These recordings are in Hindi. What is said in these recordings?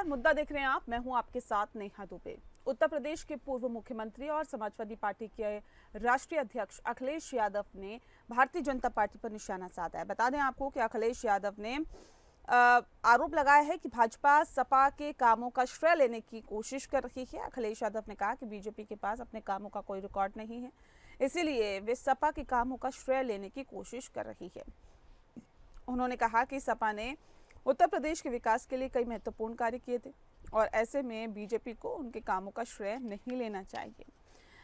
नमस्कार, मुद्दा देख रहे हैं आप। मैं हूं आपके साथ नेहा दुबे। उत्तर प्रदेश के पूर्व मुख्यमंत्री और समाजवादी पार्टी के राष्ट्रीय अध्यक्ष अखिलेश यादव ने भारतीय जनता पार्टी पर निशाना साधा है। बता दें आपको कि अखिलेश यादव ने आरोप लगाया है कि भाजपा सपा के कामों का श्रेय लेने की कोशिश कर रही है। अखिलेश यादव ने कहा कि बीजेपी के पास अपने कामों का कोई रिकॉर्ड नहीं है, इसीलिए वे सपा के कामों का श्रेय लेने की कोशिश कर रही है। उन्होंने कहा कि सपा ने उत्तर प्रदेश के विकास के लिए कई महत्वपूर्ण कार्य किए थे और ऐसे में बीजेपी को उनके कामों का श्रेय नहीं लेना चाहिए।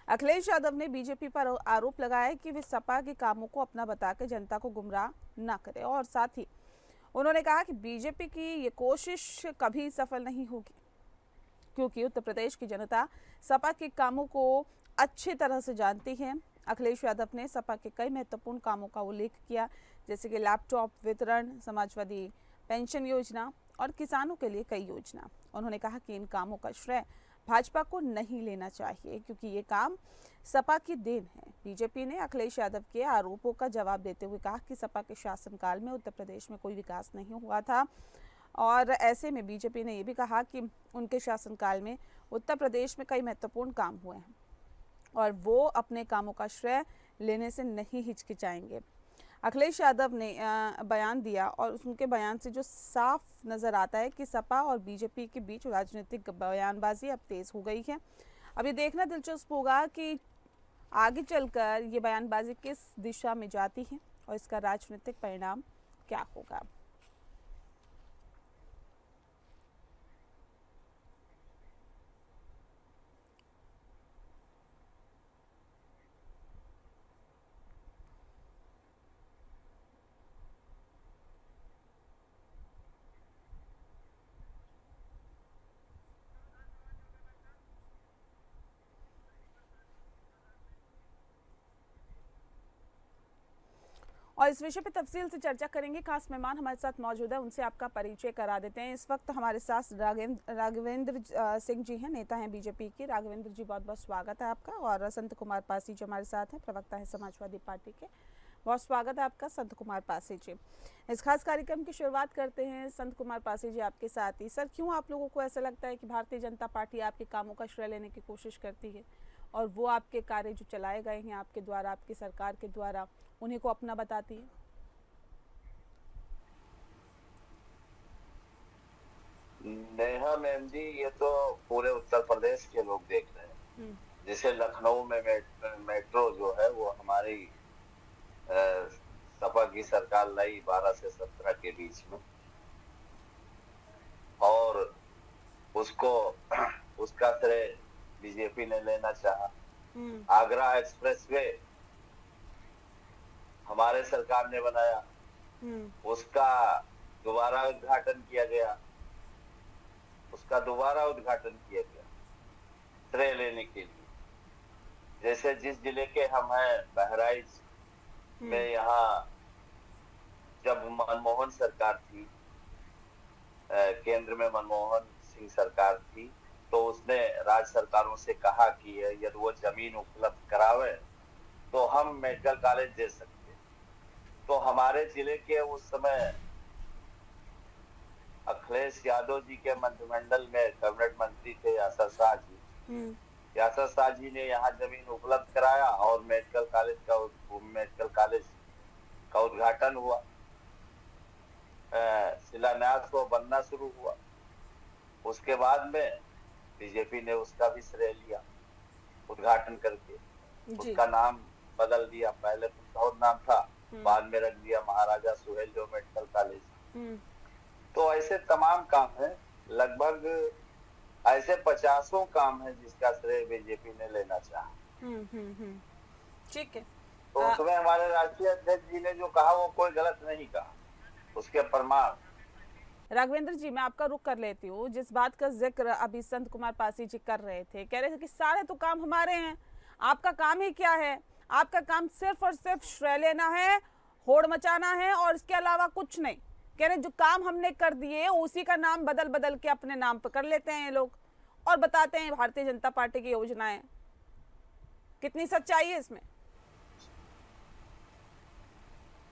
अखिलेश यादव ने बीजेपी पर आरोप लगाया कि वे सपा के कामों को अपना बताकर जनता को गुमराह न करे और साथ ही उन्होंने कहा कि बीजेपी की ये कोशिश कभी सफल नहीं होगी क्योंकि उत्तर प्रदेश की जनता सपा के कामों को अच्छी तरह से जानती है। अखिलेश यादव ने सपा के कई महत्वपूर्ण कामों का उल्लेख किया, जैसे कि लैपटॉप वितरण, समाजवादी पेंशन योजना और किसानों के लिए कई योजना। उन्होंने कहा कि इन कामों का श्रेय भाजपा को नहीं लेना चाहिए क्योंकि ये काम सपा की देन है। बीजेपी ने अखिलेश यादव के आरोपों का जवाब देते हुए कहा कि सपा के शासनकाल में उत्तर प्रदेश में कोई विकास नहीं हुआ था और ऐसे में बीजेपी ने यह भी कहा कि उनके शासनकाल में उत्तर प्रदेश में कई महत्वपूर्ण काम हुए हैं और वो अपने कामों का श्रेय लेने से नहीं हिचकिचाएंगे। अखिलेश यादव ने बयान दिया और उनके बयान से जो साफ नज़र आता है कि सपा और बीजेपी के बीच राजनीतिक बयानबाजी अब तेज़ हो गई है। अब ये देखना दिलचस्प होगा कि आगे चलकर ये बयानबाजी किस दिशा में जाती है और इसका राजनीतिक परिणाम क्या होगा। और इस विषय पर तफसील से चर्चा करेंगे। खास मेहमान हमारे साथ मौजूद है, उनसे आपका परिचय करा देते हैं। इस वक्त हमारे साथ राघवेंद्र सिंह जी हैं, नेता हैं बीजेपी के। राघवेंद्र जी, बहुत बहुत स्वागत है आपका। और संत कुमार पासी जी हमारे साथ हैं, प्रवक्ता है समाजवादी पार्टी के। बहुत स्वागत है आपका संत कुमार पासी जी। इस खास कार्यक्रम की शुरुआत करते हैं संत कुमार पासी जी आपके साथ ही। सर, क्यों आप लोगों को ऐसा लगता है कि भारतीय जनता पार्टी आपके कामों का श्रेय लेने की कोशिश करती है और वो आपके कार्य जो चलाए गए हैं आपके द्वारा, आपकी सरकार के द्वारा, उन्हीं को अपना बताती है? नेहा मैम जी, ये तो पूरे उत्तर प्रदेश के लोग देख रहे हैं। जैसे लखनऊ में मेट्रो जो है वो हमारी सपा की सरकार लाई 12 से 17 के बीच में, और उसको उसका श्रेय बीजेपी ने लेना चाहा। आगरा एक्सप्रेसवे हमारे सरकार ने बनाया, उसका दोबारा उद्घाटन किया गया, श्रेय लेने के लिए। जैसे जिस जिले के हम हैं, बहराइच में, यहाँ जब मनमोहन सरकार थी, केंद्र में मनमोहन सिंह सरकार थी, तो उसने राज्य सरकारों से कहा कि यदि वो जमीन उपलब्ध करावे तो हम मेडिकल कॉलेज दे सकते। तो हमारे जिले के उस समय अखिलेश यादव जी के मंत्रिमंडल में कैबिनेट मंत्री थे यासर शाह जी। यासर शाह जी ने यहाँ जमीन उपलब्ध कराया और मेडिकल कॉलेज का उद्घाटन हुआ, शिलान्यास को बनना शुरू हुआ। उसके बाद में बीजेपी ने उसका भी श्रेय लिया उद्घाटन करके। उसका नाम बदल दिया, पहले कुछ और नाम था, बाद में रख दिया महाराजा सुहेलदेव मेडिकल कॉलेज। तो ऐसे तमाम काम है, लगभग ऐसे 50 काम है जिसका श्रेय बीजेपी ने लेना चाहा। ठीक है। तो उसमें हमारे राष्ट्रीय अध्यक्ष जी ने जो कहा वो कोई गलत नहीं कहा, उसके प्रमाण। राघवेंद्र जी, मैं आपका रुख कर लेती हूँ। जिस बात का जिक्र अभी संत कुमार पासी जी कर रहे थे, कह रहे थे कि सारे तो काम हमारे हैं, आपका काम ही क्या है? आपका काम सिर्फ और सिर्फ श्रेय लेना है, होड़ मचाना है और इसके अलावा कुछ नहीं। कह रहे जो काम हमने कर दिए उसी का नाम बदल बदल के अपने नाम पर कर लेते हैं ये लोग और बताते हैं भारतीय जनता पार्टी की योजनाएं। कितनी सच्चाई है इसमें?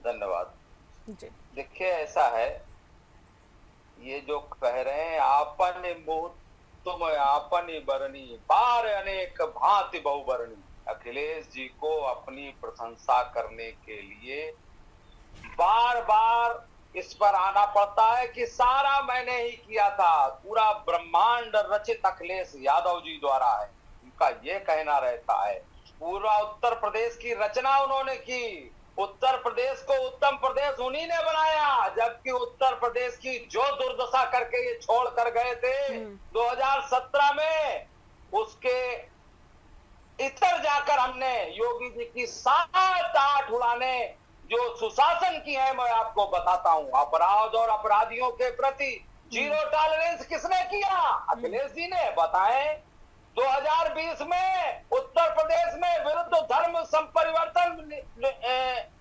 धन्यवाद जी। देखिए, ऐसा है ये जो कह रहे हैं आपन मुँह तुम आपन बरनी बार अनेक भांति बहुबरनी, अखिलेश जी को अपनी प्रशंसा करने के लिए बार बार इस पर आना पड़ता है कि सारा मैंने ही किया था, पूरा ब्रह्मांड रचित अखिलेश यादव जी द्वारा है, उनका ये कहना रहता है। पूरा उत्तर प्रदेश की रचना उन्होंने की, उत्तर प्रदेश को उत्तम प्रदेश उन्हीं ने बनाया, जबकि उत्तर प्रदेश की जो दुर्दशा करके ये छोड़ कर गए थे 2017 में, उसके इतर जाकर हमने योगी जी की 7-8 उड़ाने जो सुशासन की है, मैं आपको बताता हूं। अपराध और अपराधियों के प्रति जीरो टॉलरेंस किसने किया? अखिलेश जी ने। बताएं, 2020 में उत्तर प्रदेश में विरुद्ध धर्म संपरिवर्तन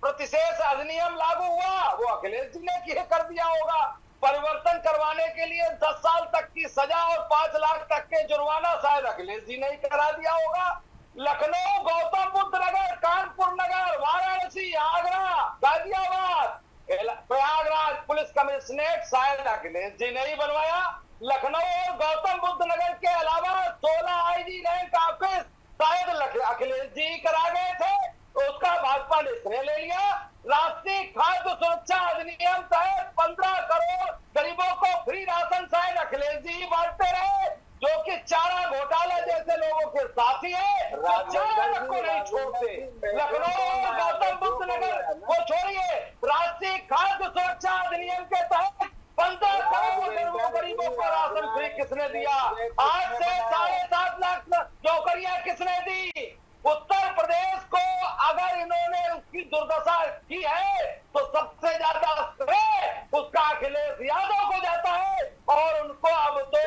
प्रतिशेष अधिनियम लागू हुआ, वो अखिलेश जी ने कर दिया होगा। परिवर्तन करवाने के लिए 10 साल तक की सजा और 5 लाख तक के जुर्माना शायद अखिलेश जी ने ही करा दिया होगा। लखनऊ, गौतम बुद्ध नगर, कानपुर नगर, वाराणसी, आगरा, गाजियाबाद, प्रयागराज पुलिस कमिश्नरेट शायद अखिलेश जी ने ही बनवाया। लखनऊ और गौतम बुद्ध नगर के अलावा 16 आईजी रैंक ऑफिस शायद अखिलेश जी करा गए थे, तो उसका भाजपा ने श्रेय ले लिया। राष्ट्रीय खाद्य सुरक्षा अधिनियम तहत 15 करोड़ गरीबों को फ्री राशन शायद अखिलेश जी बांटते रहे, जो कि चारा घोटाला जैसे लोगों के साथी है, चारा को नहीं छोड़ते। लखनऊ और गौतम बुद्ध नगर को छोड़िए, राष्ट्रीय खाद्य सुरक्षा अधिनियम के तहत 15 करोड़ गरीबों को राशन फ्री किसने दिया? आज से 7.5 लाख नौकरियां किसने दी? उत्तर प्रदेश को अगर इन्होंने उसकी दुर्दशा की है तो सबसे ज्यादा श्रेय उसका अखिलेश यादव को जाता है, और उनको अब तो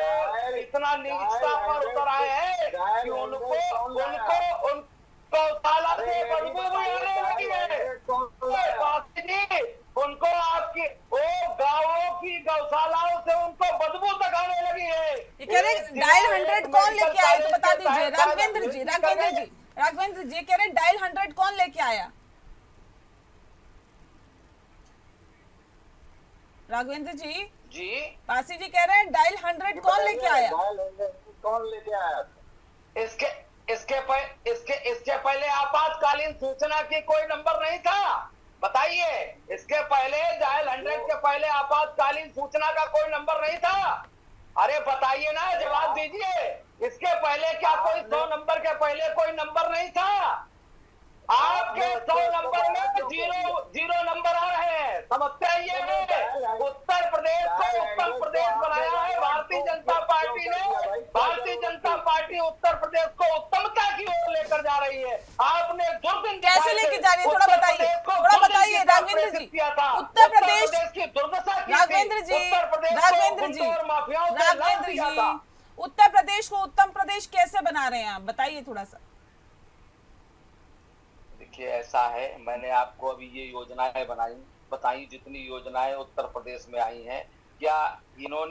इतना नीचता पर उतर आए हैं कि उनको गौशाला से बदबू आने लगी है। उनको आपकी वो गाँवों की गौशालाओं से उनको बदबू तक आने लगी है। ये कह रहे डायल 100 कौन लेके आए, तो बता दीजिए। राघवेंद्र जी कह रहे डायल 100 कौन लेके आया? राघवेंद्र जी पासी जी कह रहे हैं डायल 100 कौन लेके आया? कौन लेके आया? इसके पहले आपातकालीन सूचना की कोई नंबर नहीं था, बताइए। इसके पहले डायल 100 के पहले आपातकालीन सूचना का कोई नंबर नहीं था। अरे बताइए ना, जवाब दीजिए। इसके पहले क्या कोई 100 नंबर के पहले कोई नंबर नहीं था? आपके 100 नंबर में जीरो नंबर आ रहे हैं। समस्या ये है, उत्तर प्रदेश को उत्तर प्रदेश बनाया है भारतीय जनता पार्टी ने। भारतीय जनता पार्टी उत्तर प्रदेश को उत्तमता की ओर लेकर जा रही है। आपने दुर्दिन कैसे लेके जा रही है, थोड़ा बताइए राघवेंद्र जी। उत्तर प्रदेश की दुर्दशा की राघवेंद्र जी उत्तर प्रदेश को उत्तम प्रदेश कैसे बना रहे हैं आप, बताइए थोड़ा सा। देखिए, ऐसा है, मैंने आपको अभी ये योजनाएं बताई, जितनी योजनाएं उत्तर प्रदेश में आई हैं, क्या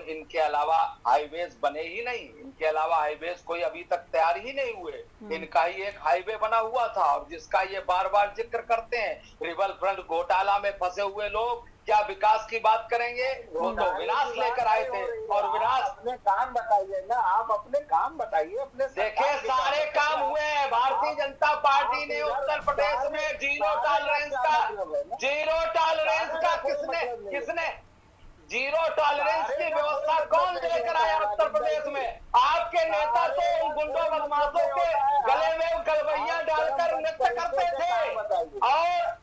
इनके अलावा हाईवेज बने ही नहीं? इनके अलावा हाईवेज कोई अभी तक तैयार ही नहीं हुए। इनका ही एक हाईवे बना हुआ था, और जिसका ये बार बार जिक्र करते हैं। रिवर फ्रंट घोटाला में फंसे हुए लोग क्या विकास की बात करेंगे? वो तो विनाश लेकर आए थे, और विनाश। अपने काम बताइए ना, आप अपने काम बताइए। अपने देखिए, सारे काम हुए हैं। भारतीय जनता पार्टी ने उत्तर प्रदेश में जीरो टॉलरेंस का किसने जीरो टॉलरेंस की व्यवस्था कौन लेकर आया उत्तर प्रदेश में? आपके नेता तो उन गुंडों बदमाशों के गले में गलबैया डालकर नृत्य करते थे,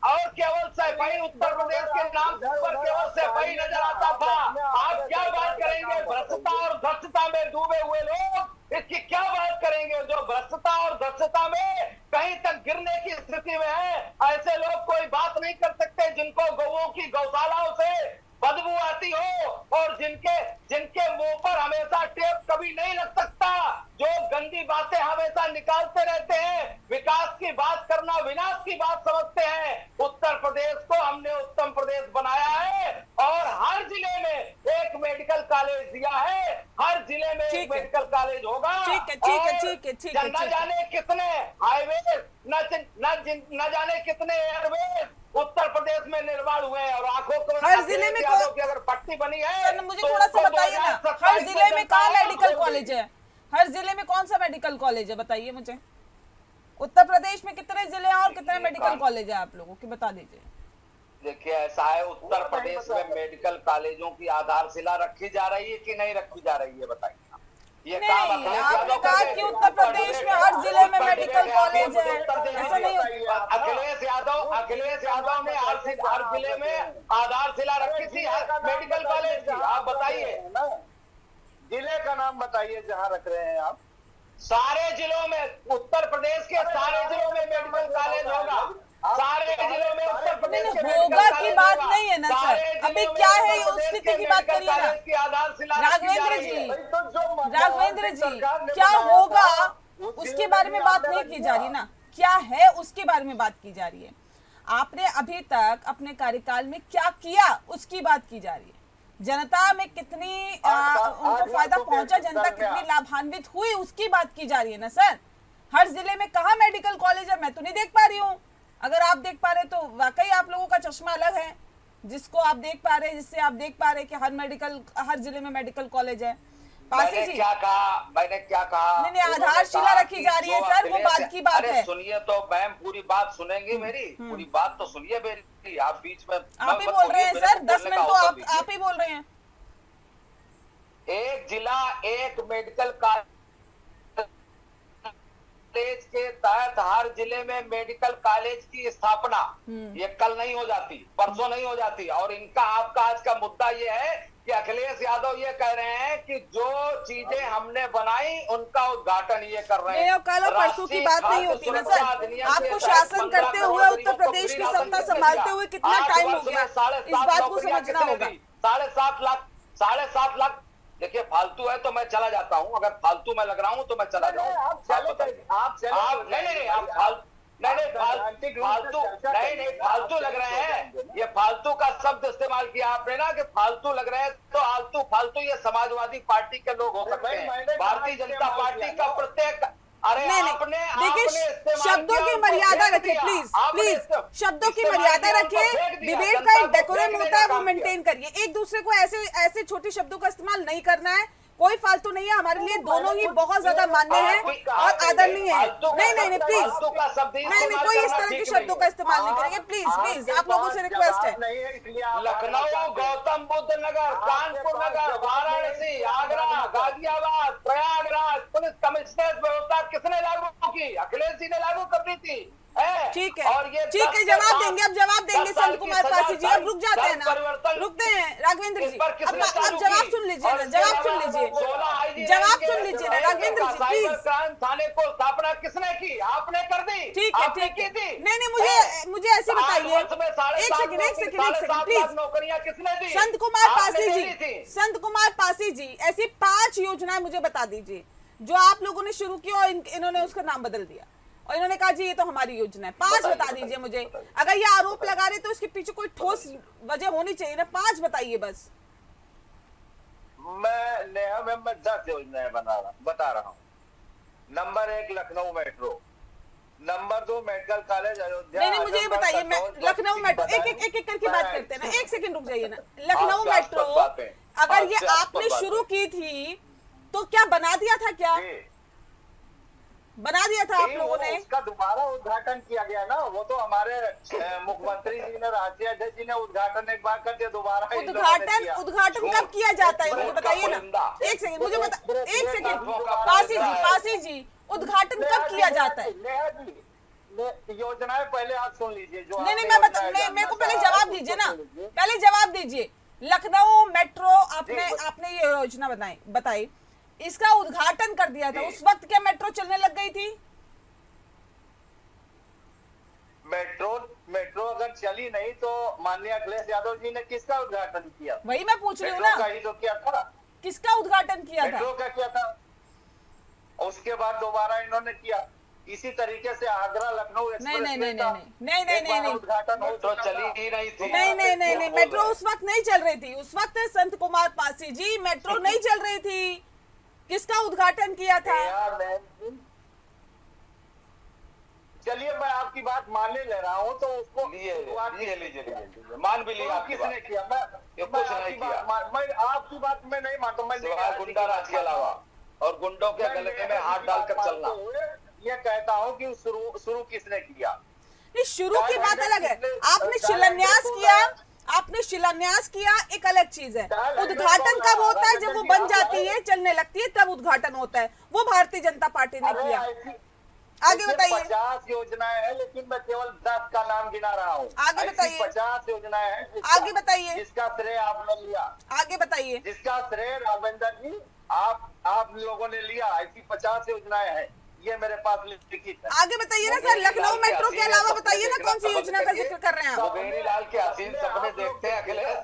और केवल सफाई उत्तर प्रदेश के नाम पर केवल सफाई नजर आता था। आप क्या बात करेंगे? भ्रष्टता और धर्षता में डूबे हुए लोग इसकी क्या बात करेंगे? जो भ्रष्टता और धर्षता में कहीं तक गिरने की स्थिति में है, ऐसे लोग कोई बात नहीं कर सकते जिनको गौओं की गौशालाओं से बदबू आती हो, और जिनके मुंह पर हमेशा टेप कभी नहीं लग सकता, जो गंदी बातें हमेशा निकालते रहते हैं। विकास की बात करना विनाश की बात समझते हैं। उत्तर प्रदेश को हमने उत्तम प्रदेश बनाया है, और हर जिले में एक मेडिकल कॉलेज दिया है। हर जिले में एक मेडिकल कॉलेज होगा। ठीक है। न जाने कितने हाईवे, न जाने कितने एयरवेज उत्तर प्रदेश में निर्माण हुए हैं और आंखों को हर जिले में यादव की अगर पट्टी बनी है सर मुझे तो थोड़ा सा उसको बताइए ना, 2027 हर जिले में कहाँ जनता मेडिकल आएगी। कॉलेज है? हर जिले में कौन सा मेडिकल कॉलेज है बताइए मुझे। उत्तर प्रदेश में कितने जिले हैं और कितने मेडिकल कॉलेज है आप लोगों की बता दीजिए। देखिए ऐसा है, उत्तर प्रदेश में मेडिकल कॉलेजों की आधारशिला रखी जा रही है कि नहीं रखी जा रही है बताइए। ये काम नहीं, अखिलेश आपने यादव कहा कर कि रहे। उत्तर प्रदेश में हर जिले में मेडिकल कॉलेज है, ऐसा नहीं अखिलेश यादव ने हर जिले में आधारशिला रखी थी मेडिकल कॉलेज की। आप बताइए जिले का नाम बताइए जहाँ रख रहे हैं आप। सारे जिलों में, उत्तर प्रदेश के सारे जिलों में मेडिकल कॉलेज होगा। सारे जिलों में उत्तर प्रदेश के होगा की बात नहीं है ना सर, अभी क्या है उस स्थिति की बात करिए ना राघवेंद्र जी। राघवेंद्र जी क्या होगा उसके बारे में बात नहीं की जा रही ना, क्या है उसके बारे में बात की जा रही है। आपने अभी तक अपने कार्यकाल में क्या किया उसकी बात की जा रही है। जनता में कितनी उनको फायदा पहुंचा, जनता कितनी लाभान्वित हुई उसकी बात की जा रही है ना सर। हर जिले में कहाँ मेडिकल कॉलेज है मैं तो नहीं देख पा रही हूँ। अगर आप देख पा रहे तो वाकई आप लोगों का चश्मा अलग है, जिसको आप देख पा रहे, जिससे आप देख पा रहे कि हर जिले में मेडिकल कॉलेज है। पासी जी मैंने क्या कहा नहीं, आधारशिला रखी जा रही है सर, वो बात की बात है। सुनिए तो मैम, पूरी बात सुनेंगी मेरी, पूरी बात तो सुनिए मेरी। आप बीच में आप ही बोल रहे हैं सर, 10 मिनट तो आप ही बोल रहे हैं। एक जिला एक मेडिकल कॉलेज के तहत हर जिले में मेडिकल कॉलेज की स्थापना ये कल नहीं हो जाती, परसों नहीं हो जाती। और इनका आपका आज का मुद्दा ये है कि अखिलेश यादव ये कह रहे हैं कि जो चीजें हमने बनाई उनका उद्घाटन ये कर रहे हैं। कल और परसों की बात नहीं होती ना सर। आपको शासन करते हुए, उत्तर प्रदेश की सत्ता संभालते हुए कितना टाइम हो गया, इस बात को समझना होगा। 7.5 लाख देखिए, फालतू है तो मैं चला जाता हूँ। अगर फालतू मैं लग रहा हूँ तो मैं चला जाऊँ। आप फालतू लग रहे हैं। ये फालतू का शब्द इस्तेमाल किया आपने ना कि फालतू लग रहे हैं, तो फालतू ये समाजवादी पार्टी के लोग हो सकते हैं। भारतीय जनता पार्टी का प्रत्येक देखिए, शब्दों की मर्यादा रखें प्लीज शब्दों की मर्यादा रखें। डिबेट का एक डेकोरम होता है, वो मेंटेन करिए। एक दूसरे को ऐसे छोटे शब्दों का इस्तेमाल नहीं करना है। कोई फालतू नहीं है, हमारे लिए दोनों ही बहुत ज्यादा मान्य है और आदरणीय है। नहीं प्लीज, नहीं कोई इस तरह के शब्दों का इस्तेमाल नहीं करेंगे। प्लीज आप लोगों से रिक्वेस्ट है। लखनऊ, गौतम बुद्ध नगर, कानपुर नगर, वाराणसी, आगरा, गाजियाबाद, प्रयागराज पुलिस कमिश्नरेट व्यवस्था किसने लागू की? अखिलेश जी ने लागू कर दी थी। ठीक है, ठीक है, जवाब देंगे। अब जवाब देंगे संत कुमार पासी जी। अब रुक जाते हैं ना, रुकते हैं राघवेंद्र जी। अब जवाब सुन लीजिए ना, जवाब सुन लीजिए ना राघवेंद्र जी प्लीज। थाने को स्थापना किसने की? आपने कर दी। ठीक है। नहीं मुझे ऐसे बताइए। एक सेकंड प्लीज। नौकरियां किसने दी? संत कुमार पासी जी ऐसी 5 योजनाएं मुझे बता दीजिए जो आप लोगों ने शुरू की और इन्होंने उसका नाम बदल दिया और इन्होंने कहा जी ये तो हमारी योजना है। 5 बता दीजिए मुझे। अगर ये आरोप लगा रहे तो इसके पीछे कोई ठोस वजह होनी चाहिए ना। 5 बताइए बस। मैं 10 योजनाएं बता रहा हूँ। Number 1 Lucknow metro, number 2 medical college Ayodhya. नहीं मुझे ये बताइए, मैं लखनऊ मेट्रो एक करके बात करते हैं ना। एक सेकंड रुक जाइए ना। लखनऊ मेट्रो अगर ये आपने शुरू की थी तो क्या बना दिया था? क्या बना दिया था आप लोगों ने? उसका दोबारा उद्घाटन किया गया ना। वो तो हमारे मुख्यमंत्री जी ने, राष्ट्रीय अध्यक्ष जी ने उद्घाटन एक बार कर दिया, दोबारा उद्घाटन कब किया जाता है मुझे बताइए ना। एक सेकंड मुझे एक सेकंड पासी जी उद्घाटन कब किया जाता है? योजनाएं पहले आप सुन लीजिए जो नहीं मैं मेरे को पहले जवाब दीजिए ना, पहले जवाब दीजिए। लखनऊ मेट्रो आपने ये योजना बताई, इसका उद्घाटन कर दिया था। उस वक्त क्या मेट्रो चलने लग गई थी? मेट्रो अगर चली नहीं तो माननीय अखिलेश यादव जी ने किसका उद्घाटन किया? वही मैं पूछ रही हूँ ना, का ही तो किया था। किसका उद्घाटन किया था? मेट्रो का किया था। उसके बाद दोबारा इन्होंने किया। इसी तरीके से आगरा लखनऊ नहीं उद्घाटन मेट्रो चली ही नहीं थी। नहीं मेट्रो उस वक्त नहीं चल रही थी। उस वक्त संत कुमार पासी जी मेट्रो नहीं चल रही थी। किसका उद्घाटन किया था? चलिए मैं आपकी बात मानने ले रहा हूँ, तो उसको लीजिए मान भी लिया आपकी किसने बात। किया? ये कुछ नहीं किया। मैं आपकी बात में नहीं मानता, मैं सिवाय गुंडा राज के अलावा और गुंडों के गले में हाथ डालकर चलना। ये कहता हूँ कि शुरू किसने किया? नहीं, शुरू की बात अलग है, आपने शिलान्यास किया एक अलग चीज है। उद्घाटन कब होता है? जब वो बन जाती है, चलने लगती है, तब उद्घाटन होता है। वो भारतीय जनता पार्टी ने किया। आगे बताइए। 50 योजनाएं हैं, लेकिन मैं केवल 10 का नाम गिना रहा हूँ। आगे बताइए। 50 योजनाएं हैं। आगे बताइए। जिसका श्रेय आपने लिया। आगे बताइए। जिसका श्रेय राघवेंद्र जी आप लोगों ने लिया। ऐसी 50 योजनाएं हैं, ये मेरे पास लिखित है। आगे बताइए ना सर, लखनऊ मेट्रो के अलावा बताइए ना कौन सी योजना का जिक्र कर रहे हैं आप? मुंगेरी लाल के हसीन सपने देखते हैं अखिलेश,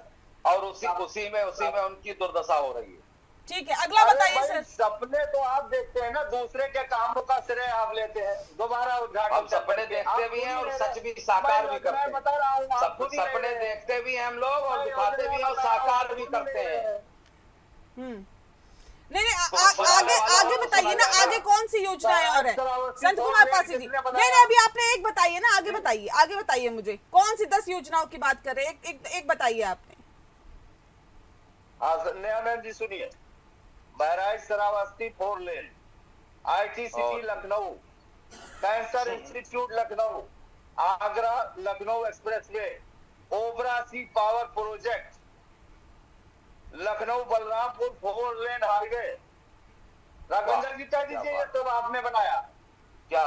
और उसी में उनकी दुर्दशा हो रही है। ठीक है, अगला बताइए सर। सपने तो आप देखते हैं ना, दूसरे के कामों का श्रेय आप लेते हैं। दोबारा उद्घाटन हम सपने देखते भी हैं और सच भी साकार भी करते हैं। बता रहा हूँ, सपने देखते भी हैं हम लोग और दिखाते भी हैं और साकार भी करते हैं। नहीं, आगे बताइए ना, आगे कौन सी योजनाएं और है? संत कुमार पासी जी, नहीं, अभी आपने एक बताइए ना, आगे बताइए मुझे कौन सी 10 योजनाओं की बात कर रहे हैं? एक बताइए आपने। न्यायानंद जी सुनिए। Bahraich Shravasti 4 lane, IT city Lucknow, cancer institute Lucknow, Agra Lucknow expressway, Obra C power project, Lucknow Balrampur 4 lane highway. Raghvendra ji कह दीजिए, ये तो आपने बनाया। क्या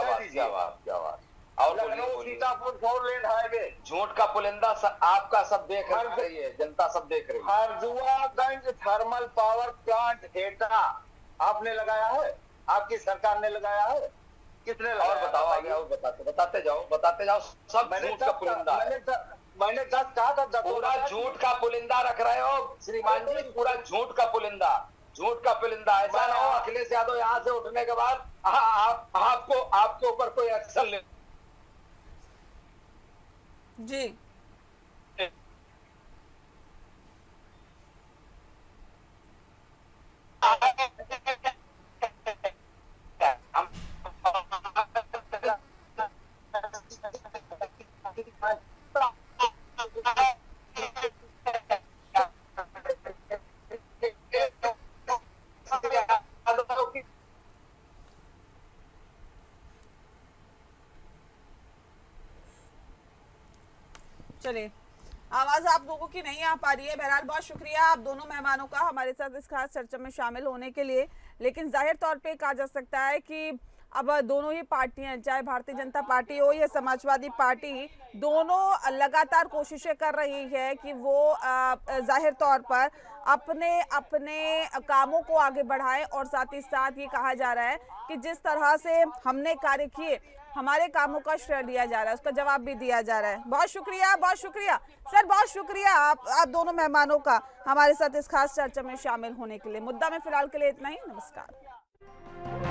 बात। और लखनऊ सीतापुर 4 लेन हाईवे। झूठ का पुलिंदा आपका सब देख रही है, जनता सब देख रही है। हरदुआगंज थर्मल पावर प्लांट एटा आपने लगाया है? आपकी सरकार ने लगाया है? किसने लगाया? और बताओ आगे, और बताते जाओ। सब झूठ का पुलिंदा। मैंने 10 कहा था। पूरा झूठ का पुलिंदा रख रहे हो श्रीमान जी, पूरा झूठ का पुलिंदा। ऐसा ना हो अखिलेश यादव यहाँ से उठने के बाद आपको ऊपर कोई एक्शन ले। जी चलिए, आवाज आप लोगों की नहीं आ पा रही है। बहरहाल बहुत शुक्रिया आप दोनों मेहमानों का हमारे साथ इस खास चर्चा में शामिल होने के लिए। लेकिन जाहिर तौर पे कहा जा सकता है कि अब दोनों ही पार्टियां, चाहे भारतीय जनता पार्टी हो या समाजवादी पार्टी, दोनों लगातार कोशिशें कर रही है कि वो जाहिर तौर पर अपने कामों को आगे बढ़ाएं। और साथ ही साथ ये कहा जा रहा है कि जिस तरह से हमने कार्य किए, हमारे कामों का श्रेय लिया जा रहा है, उसका जवाब भी दिया जा रहा है। बहुत शुक्रिया सर, बहुत शुक्रिया आप दोनों मेहमानों का हमारे साथ इस खास चर्चा में शामिल होने के लिए। मुद्दा में फिलहाल के लिए इतना ही। नमस्कार।